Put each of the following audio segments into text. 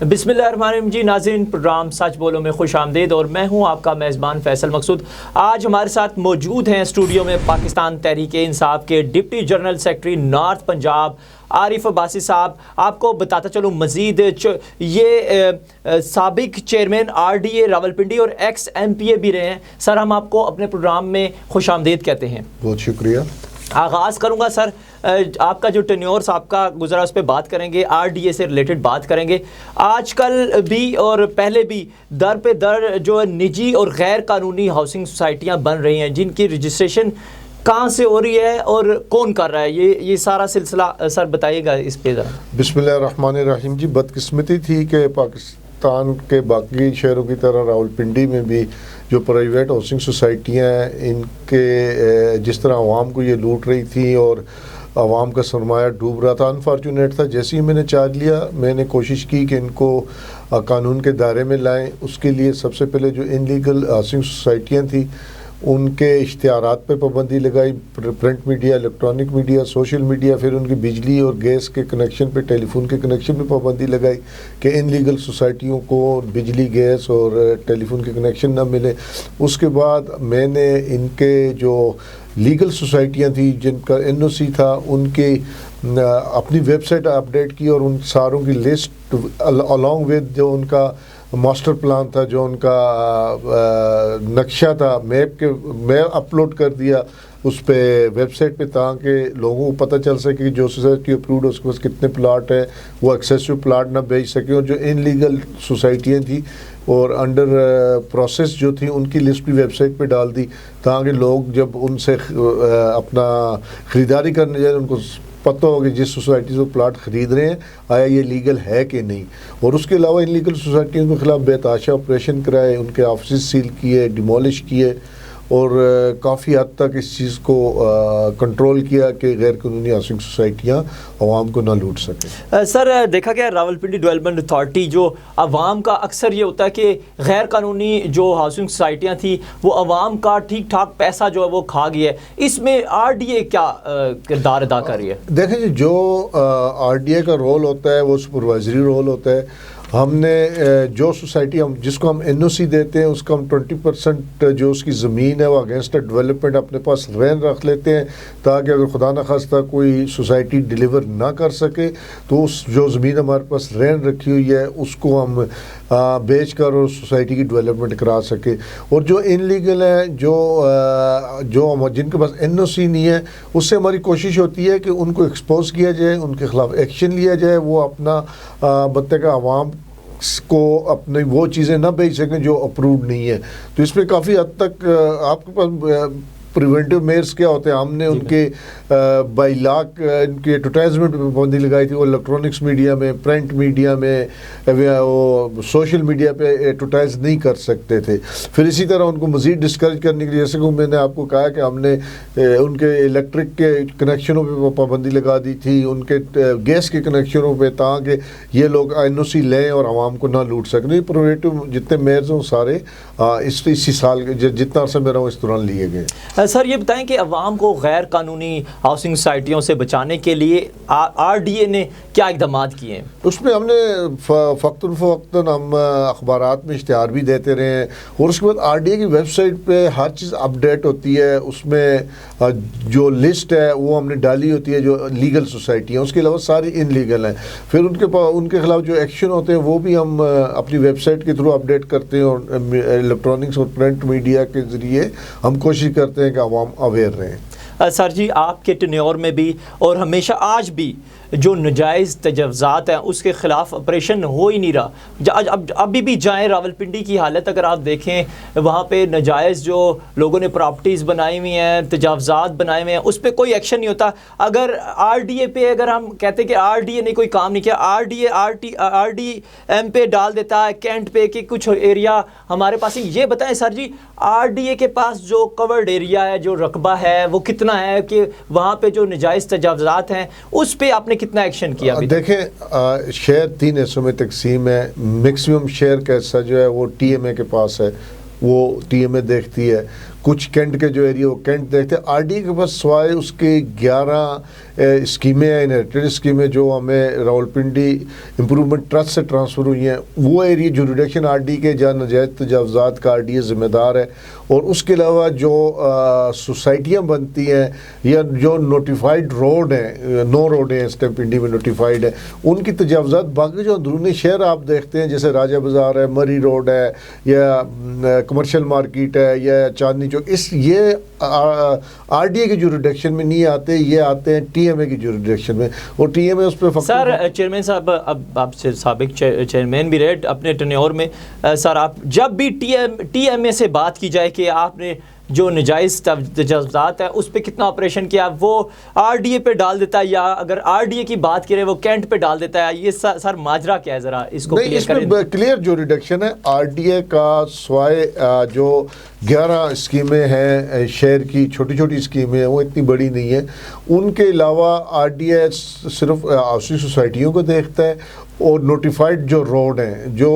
بسم اللہ الرحمن الرحیم جی ناظرین، پروگرام سچ بولو میں خوش آمدید اور میں ہوں آپ کا میزبان فیصل مقصود۔ آج ہمارے ساتھ موجود ہیں اسٹوڈیو میں پاکستان تحریک انصاف کے deputy general secretary north Punjab Arif Abbasi صاحب۔ آپ کو بتاتا چلوں مزید یہ سابق چیئرمین RDA راولپنڈی اور ایکس MPA بھی رہے ہیں۔ سر، ہم آپ کو اپنے پروگرام میں خوش آمدید کہتے ہیں۔ بہت شکریہ۔ آغاز کروں گا سر، آپ کا جو ٹینیور آپ کا گزرا اس پہ بات کریں گے، RDA سے ریلیٹڈ بات کریں گے۔ آج کل بھی اور پہلے بھی در پہ در جو نجی اور غیر قانونی ہاؤسنگ سوسائٹیاں بن رہی ہیں، جن کی رجسٹریشن کہاں سے ہو رہی ہے اور کون کر رہا ہے، یہ سارا سلسلہ سر بتائیے گا اس پہ ذرا۔ بسم اللہ الرحمن الرحیم جی، بدقسمتی تھی کہ پاکستان کے باقی شہروں کی طرح راولپنڈی میں بھی جو پرائیویٹ ہاؤسنگ سوسائٹیاں ہیں، ان کے جس طرح عوام کو یہ لوٹ رہی تھی اور عوام کا سرمایہ ڈوب رہا تھا، انفارچونیٹ تھا۔ جیسے ہی میں نے چارج لیا، میں نے کوشش کی کہ ان کو قانون کے دائرے میں لائیں۔ اس کے لیے سب سے پہلے جو انلیگل ہاؤسنگ سوسائٹیاں تھیں ان کے اشتہارات پہ پابندی لگائی، print media, electronic media, social media, پھر ان کی بجلی اور گیس کے کنیکشن پہ، ٹیلی فون کے کنیکشن پہ پابندی لگائی کہ انلیگل سوسائٹیوں کو بجلی، گیس اور ٹیلی فون کے کنیکشن نہ ملے۔ اس کے بعد میں نے ان کے جو لیگل سوسائٹیاں تھیں جن کا NOC تھا، ان کی اپنی ویب سائٹ اپڈیٹ کی اور ان ساروں کی لسٹ along with جو ان کا ماسٹر پلان تھا، جو ان کا نقشہ تھا، میپ اپلوڈ کر دیا اس پہ ویب سائٹ پہ، تاکہ لوگوں کو پتہ چل سکے کہ جو سوسائٹی اپروڈ ہے اس کے پاس کتنے پلاٹ ہے، وہ ایکسیسو پلاٹ نہ بیچ سکیں۔ اور جو ان لیگل سوسائٹیاں تھیں اور انڈر پروسیس جو تھیں، ان کی لسٹ بھی ویب سائٹ پہ ڈال دی، تاکہ لوگ جب ان سے اپنا خریداری کرنے جائیں ان کو پتہ ہو کہ جس سوسائٹی سے وہ پلاٹ خرید رہے ہیں آیا یہ لیگل ہے کہ نہیں۔ اور اس کے علاوہ ان لیگل سوسائٹیوں کے خلاف بے تحاشا آپریشن کرائے، ان کے آفسز سیل کیے، ڈیمولش کیے اور کافی حد تک اس چیز کو کنٹرول کیا کہ غیر قانونی ہاؤسنگ سوسائٹیاں عوام کو نہ لوٹ سکیں۔ سر، دیکھا گیا راولپنڈی ڈیولپمنٹ اتھارٹی جو عوام کا اکثر یہ ہوتا ہے کہ غیر قانونی جو ہاؤسنگ سوسائٹیاں تھیں وہ عوام کا ٹھیک ٹھاک پیسہ جو ہے وہ کھا گیا ہے، اس میں RDA کیا کردار ادا کر رہی ہے؟ دیکھیں جی، جو RDA کا رول ہوتا ہے وہ سپروائزری رول ہوتا ہے۔ ہم نے جو سوسائٹی جس کو ہم NOC دیتے ہیں اس کا ہم 20% جو اس کی زمین ہے وہ اگینسٹ ڈیولپمنٹ اپنے پاس رہن رکھ لیتے ہیں، تاکہ اگر خدا نخواستہ کوئی سوسائٹی ڈیلیور نہ کر سکے تو اس جو زمین ہمارے پاس رہن رکھی ہوئی ہے اس کو ہم بیچ کر اور سوسائٹی کی ڈیولپمنٹ کرا سکے۔ اور جو انلیگل ہیں، جو جن کے پاس NOC نہیں ہے، اس سے ہماری کوشش ہوتی ہے کہ ان کو ایکسپوز کیا جائے، ان کے خلاف ایکشن لیا جائے، وہ اپنا بتے کا عوام کو اپنی وہ چیزیں نہ بیچ سکیں جو اپروڈ نہیں ہے۔ تو اس میں کافی حد تک آپ کے پاس پریونٹیو میئرس کیا ہوتے ہیں، ہم نے ان کے بائی لاک ان کے ایڈورٹائزمنٹ پہ پابندی لگائی تھی، وہ الیکٹرانکس میڈیا میں، پرنٹ میڈیا میں، وہ سوشل میڈیا پہ ایڈورٹائز نہیں کر سکتے تھے۔ پھر اسی طرح ان کو مزید ڈسکریج کرنے کے لیے، جیسے کہ میں نے آپ کو کہا کہ ہم نے ان کے الیکٹرک کے کنیکشنوں پہ پابندی لگا دی تھی، ان کے گیس کے کنیکشنوں پہ، تاکہ یہ لوگ NOC لیں اور عوام کو نہ لوٹ سکیں۔ پرویٹو جتنے میئرز ہیں سارے اسی سال جتنا عرصہ میں رہا ہوں اس دوران لیے گئے۔ سر، یہ بتائیں کہ عوام کو غیر قانونی ہاؤسنگ سوسائٹیوں سے بچانے کے لیے RDA نے کیا اقدامات کیے ہیں؟ اس میں ہم نے فوقتاً فوقتاً ہم اخبارات میں اشتہار بھی دیتے رہے ہیں، اور اس کے بعد RDA کی ویب سائٹ پہ ہر چیز اپڈیٹ ہوتی ہے۔ اس میں جو لسٹ ہے وہ ہم نے ڈالی ہوتی ہے جو لیگل سوسائٹی ہیں، اس کے علاوہ ساری ان لیگل ہیں۔ پھر ان کے خلاف جو ایکشن ہوتے ہیں وہ بھی ہم اپنی ویب سائٹ کے تھرو اپڈیٹ کرتے ہیں، اور الیکٹرانکس اور پرنٹ میڈیا کے ذریعے ہم کوشش کرتے ہیں کہ عوام اویئر رہیں۔ سر جی، آپ کے ٹینیور میں بھی اور ہمیشہ آج بھی جو نجائز تجاوزات ہیں اس کے خلاف آپریشن ہو ہی نہیں رہا۔ ابھی بھی جائیں راولپنڈی کی حالت اگر آپ دیکھیں، وہاں پہ نجائز جو لوگوں نے پراپرٹیز بنائی ہوئی ہیں، تجاوزات بنائے ہوئے ہیں، اس پہ کوئی ایکشن نہیں ہوتا۔ اگر RDA پہ اگر ہم کہتے ہیں کہ RDA نے کوئی کام نہیں کیا، RDM پہ ڈال دیتا ہے کینٹ پہ کہ کچھ ایریا ہمارے پاس ہی۔ یہ بتائیں سر جی، RDA کے پاس جو کورڈ ایریا ہے، جو رقبہ ہے، وہ کتنا ہے کہ وہاں پہ جو نجائز تجاوزات ہیں اس پہ آپ نے کتنا ایکشن کیا؟ دیکھیں، شہر 3 حصوں میں تقسیم ہے۔ میکسیمم شہر کا حصہ جو ہے وہ TMA کے پاس ہے، وہ TMA دیکھتی ہے۔ کچھ کینٹ کے جو ایریا وہ کینٹ دیکھتے ہیں. آر ڈی اے کے پاس سوائے اس کے 11 اسکیمیں ہیں, انہیریٹڈ اسکیمیں جو ہمیں راولپنڈی امپرومنٹ ٹرسٹ سے ٹرانسفر ہوئی ہیں, وہ ایریا جوریڈکشن آر ڈی کے جہاں ناجائز تجاوزات کا آر ڈی اے ذمہ دار ہے. اور اس کے علاوہ جو سوسائٹیاں بنتی ہیں یا جو نوٹیفائڈ روڈ ہیں, 9 روڈیں ہیں اس ٹائم پنڈی میں نوٹیفائڈ ہیں, ان کی تجاوزات باقی جو اندرونی شہر آپ دیکھتے ہیں جیسے راجہ بازار ہے, مری روڈ ہے, یا کمرشل مارکیٹ ہے, یا چاندنی چوک, یہ آر ڈی اے کی جوریڈکشن میں نہیں آتے, یہ آتے ہیں ٹی ایم اے کی جوریڈکشن میں. اور ٹی ایم اے اس پہ سر چیئرمین صاحب, اب آپ سے سابق چیئرمین بھی رہے اپنے ٹینیور میں, سر آپ جب بھی ٹی ایم اے سے بات کی جائے کہ آپ نے جو نجائز تجاوزات ہے اس پہ کتنا آپریشن کیا, وہ آر ڈی اے پہ ڈال دیتا ہے, یا اگر آر ڈی اے کی بات کرے وہ کینٹ پہ ڈال دیتا ہے, یہ سر ماجرا کیا ہے, ذرا اس کو کلیئر کریں. اس میں کلیئر جو ریڈکشن ہے آر ڈی اے کا, سوائے جو 11 اسکیمیں ہیں شہر کی, چھوٹی چھوٹی اسکیمیں ہیں, وہ اتنی بڑی نہیں ہیں. ان کے علاوہ آر ڈی اے صرف ہاؤسنگ سوسائٹیوں کو دیکھتا ہے, اور نوٹیفائڈ جو روڈ ہیں جو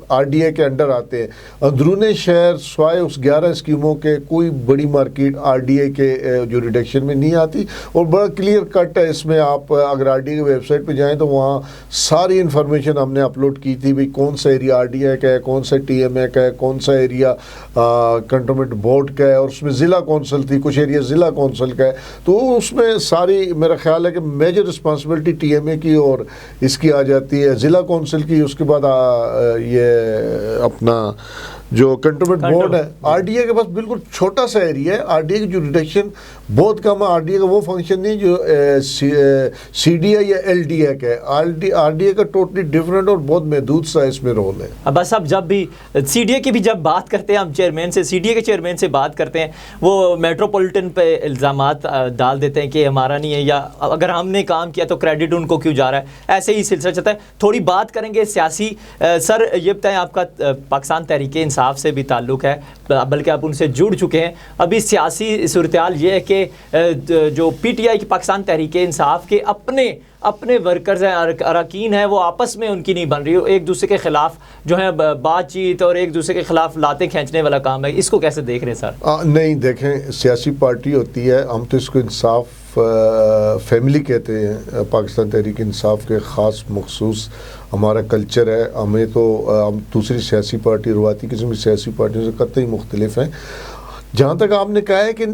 آر ڈی اے کے انڈر آتے ہیں. اندرون شہر سوائے اس 11 اسکیموں کے کوئی بڑی مارکیٹ آر ڈی اے کے جو ریڈکشن میں نہیں آتی. اور بڑا کلیئر کٹ ہے اس میں, آپ اگر آر ڈی اے کی ویب سائٹ پہ جائیں تو وہاں ساری انفارمیشن ہم نے اپلوڈ کی تھی, بھائی کون سا ایریا آر ڈی اے کا ہے, کون سا ٹی ایم اے کا ہے, کون سا ایریا کنٹونمنٹ بورڈ کا ہے, اور اس میں ضلع کونسل تھی, کچھ ایریا ضلع کونسل کا ہے. تو اس میں ساری میرا خیال ہے کہ میجر رسپانسبلٹی ٹی ایم اے کی اور اس کی آ جاتی ہے, ضلع کونسل کی. اس کے بعد یہ اپنا جو کنٹونمنٹ بورڈ ہے, آر ڈی اے کے پاس بالکل چھوٹا سا ایریا ہے. آر ڈی اے کی جوریڈکشن بہت کم ہے. آر ڈی اے کا وہ فنکشن نہیں جو سی ڈی اے یا ایل ڈی اے کا ہے. آر ڈی اے کا ٹوٹلی ڈفرینٹ اور بہت محدود سا اس میں رول ہے. بس اب جب بھی سی ڈی اے کی بھی جب بات کرتے ہیں ہم چیئرمین سے, سی ڈی اے کے چیئرمین سے بات کرتے ہیں, وہ میٹروپولیٹن پہ الزامات ڈال دیتے ہیں کہ ہمارا نہیں ہے, یا اگر ہم نے کام کیا تو کریڈٹ ان کو کیوں جا رہا ہے, ایسے ہی سلسلہ چلتا ہے. تھوڑی بات کریں گے سیاسی. سر یہ بتائیں, آپ کا پاکستان تحریک انصاف سے بھی تعلق ہے, بلکہ آپ ان سے جڑ چکے ہیں. ابھی سیاسی صورتحال یہ ہے کہ جو پی ٹی آئی کی پاکستان تحریک انصاف کے اپنے ورکرز ہیں, اراکین ہیں, وہ آپس میں ان کی نہیں بن رہی, ایک دوسرے کے خلاف جو ہے بات چیت اور ایک دوسرے کے خلاف لاتیں کھینچنے والا کام ہے. اس کو کیسے دیکھ رہے ہیں سر؟ نہیں دیکھیں, سیاسی پارٹی ہوتی ہے, ہم تو اس کو انصاف فیملی کہتے ہیں. پاکستان تحریک انصاف کے خاص مخصوص ہمارا کلچر ہے. ہمیں تو ہم دوسری سیاسی پارٹی, روایتی قسم کی سیاسی پارٹیوں سے قطعی مختلف ہیں. جہاں تک آپ نے کہا ہے کہ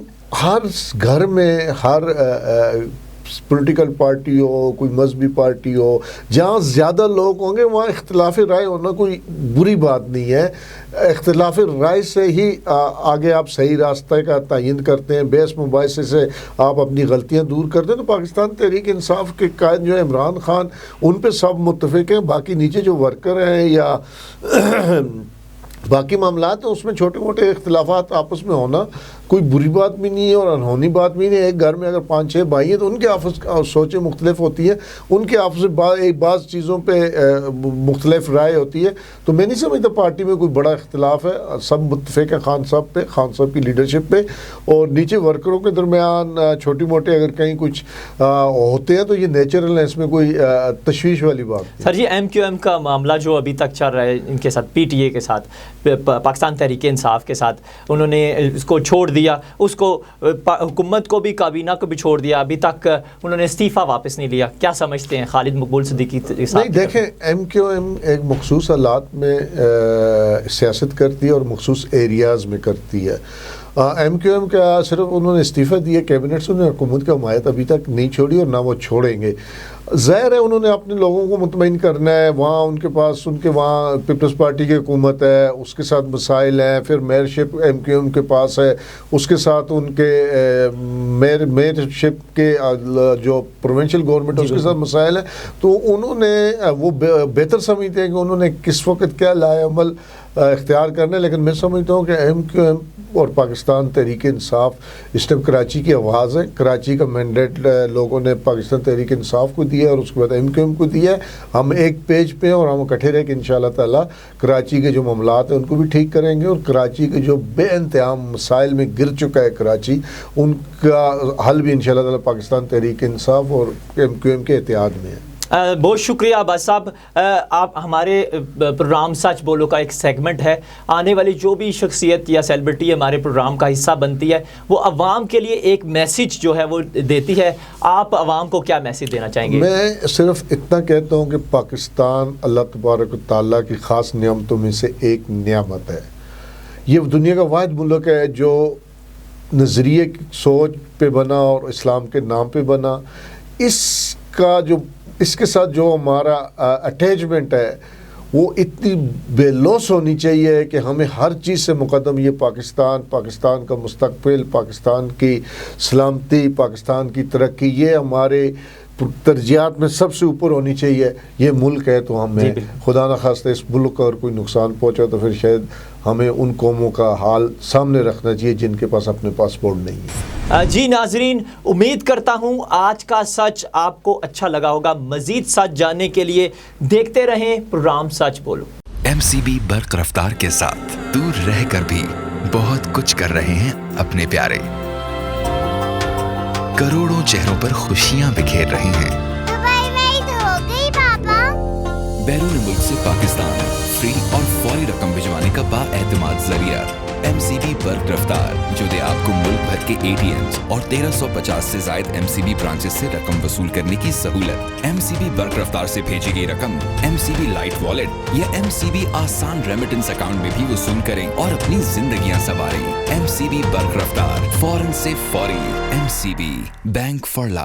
ہر گھر میں ہر پولیٹیکل پارٹی ہو, کوئی مذہبی پارٹی ہو, جہاں زیادہ لوگ ہوں گے وہاں اختلاف رائے ہونا کوئی بری بات نہیں ہے. اختلاف رائے سے ہی آگے آپ صحیح راستہ کا تعین کرتے ہیں, بحث مباحثے سے آپ اپنی غلطیاں دور کرتے ہیں. تو پاکستان تحریک انصاف کے قائد جو ہے عمران خان, ان پہ سب متفق ہیں. باقی نیچے جو ورکر ہیں یا باقی معاملات ہیں اس میں چھوٹے موٹے اختلافات آپس میں ہونا کوئی بری بات بھی نہیں ہے اور انہونی بات بھی نہیں ہے. ایک گھر میں اگر 5-6 بھائی ہیں تو ان کے آپس سوچیں مختلف ہوتی ہیں, ان کے آپس میں بعض چیزوں پہ مختلف رائے ہوتی ہے. تو میں نہیں سمجھتا پارٹی میں کوئی بڑا اختلاف ہے. سب متفق ہیں خان صاحب پہ, خان صاحب کی لیڈرشپ پہ, اور نیچے ورکروں کے درمیان چھوٹی موٹے اگر کہیں کچھ ہوتے ہیں تو یہ نیچرل ہے, اس میں کوئی تشویش والی بات نہیں. سر جی ایم کیو ایم کا معاملہ جو ابھی تک چل رہا ہے ان کے ساتھ, پی ٹی اے کے ساتھ, پاکستان تحریک انصاف کے ساتھ, انہوں نے اس کو چھوڑ دیا, اس کو حکومت کو بھی کابینہ کو بھی چھوڑ دیا, ابھی تک انہوں نے استعفیٰ واپس نہیں لیا. کیا سمجھتے ہیں خالد مقبول صدیقی صاحب؟ نہیں دیکھیں, ایم کیو ایم ایک مخصوص حالات میں سیاست کرتی ہے اور مخصوص ایریاز میں کرتی ہے. ایم کیو ایم کا صرف انہوں نے استعفیٰ دیا کیبنٹ سے, انہوں نے حکومت کی حمایت ابھی تک نہیں چھوڑی اور نہ وہ چھوڑیں گے. ظاہر ہے انہوں نے اپنے لوگوں کو مطمئن کرنا ہے. وہاں ان کے پاس ان کے وہاں پیپلز پارٹی کی حکومت ہے, اس کے ساتھ مسائل ہیں. پھر میئرشپ ایم کیو ایم کے پاس ہے, اس کے ساتھ ان کے میئرشپ کے جو پروونشل گورنمنٹ ہے اس کے ساتھ مسائل ہیں. تو انہوں نے وہ بہتر سمجھتے ہیں کہ انہوں نے کس وقت کیا لائے عمل اختیار کرنا ہے. لیکن میں سمجھتا ہوں کہ ایم کیو ایم اور پاکستان تحریک انصاف اس ٹائم کراچی کی آواز ہے. کراچی کا مینڈیٹ لوگوں نے پاکستان تحریک انصاف کو دیا اور اس کے بعد ایم کیو ایم کو دیا ہے. ہم ایک پیج پہ ہیں اور ہم اکٹھے رہ کے انشاءاللہ تعالی کراچی کے جو معاملات ہیں ان کو بھی ٹھیک کریں گے, اور کراچی کے جو بے انتہام مسائل میں گر چکا ہے کراچی, ان کا حل بھی انشاءاللہ تعالی پاکستان تحریک انصاف اور ایم کیو ایم کے اتحاد میں ہے. بہت شکریہ عباس صاحب. آپ ہمارے پروگرام سچ بولو کا ایک سیگمنٹ ہے. آنے والی جو بھی شخصیت یا سیلیبریٹی ہمارے پروگرام کا حصہ بنتی ہے وہ عوام کے لیے ایک میسیج جو ہے وہ دیتی ہے. آپ عوام کو کیا میسیج دینا چاہیں گے؟ میں صرف اتنا کہتا ہوں کہ پاکستان اللہ تبارک و تعالیٰ کی خاص نعمتوں میں سے ایک نعمت ہے. یہ دنیا کا واحد ملک ہے جو نظریے کی سوچ پہ بنا اور اسلام کے نام پہ بنا. اس کے ساتھ جو ہمارا اٹیچمنٹ ہے وہ اتنی بے لوث ہونی چاہیے کہ ہمیں ہر چیز سے مقدم یہ پاکستان کا مستقبل، پاکستان کی سلامتی، پاکستان کی ترقی، یہ ہمارے ترجیحات میں سب سے اوپر ہونی چاہیے. یہ ملک ہے تو ہمیں خدا نخواستہ اس ملک کا اگر کوئی نقصان پہنچا تو پھر شاید ہمیں ان قوموں کا حال سامنے رکھنا چاہیے جن کے پاس اپنے پاسپورٹ نہیں ہے. جی ناظرین، امید کرتا ہوں آج کا سچ آپ کو اچھا لگا ہوگا. مزید سچ جاننے کے لیے دیکھتے رہیں پروگرام سچ بولو. MCB برق رفتار کے ساتھ دور رہ کر بھی بہت کچھ کر رہے ہیں اپنے پیارے. کروڑوں چہروں پر خوشیاں بکھیر رہے ہیں. دبئی میں تو ہو گئی پاپا. بیرون ملک سے پاکستان فری اور فوری رقم بھجوانے کا بااعتماد ذریعہ MCB برق رفتار، جو دے آپ کو ملک بھر کے ATMs اور 1350 سے زائد MCB برانچز سے رقم وصول کرنے کی سہولت. MCB برق رفتار سے بھیجی گئی رقم MCB لائٹ والیٹ یا MCB آسان ریمیٹنس اکاؤنٹ میں بھی وصول کریں اور اپنی زندگیاں سنواریں. MCB برق رفتار، فوراً سے فوری. MCB bank for life.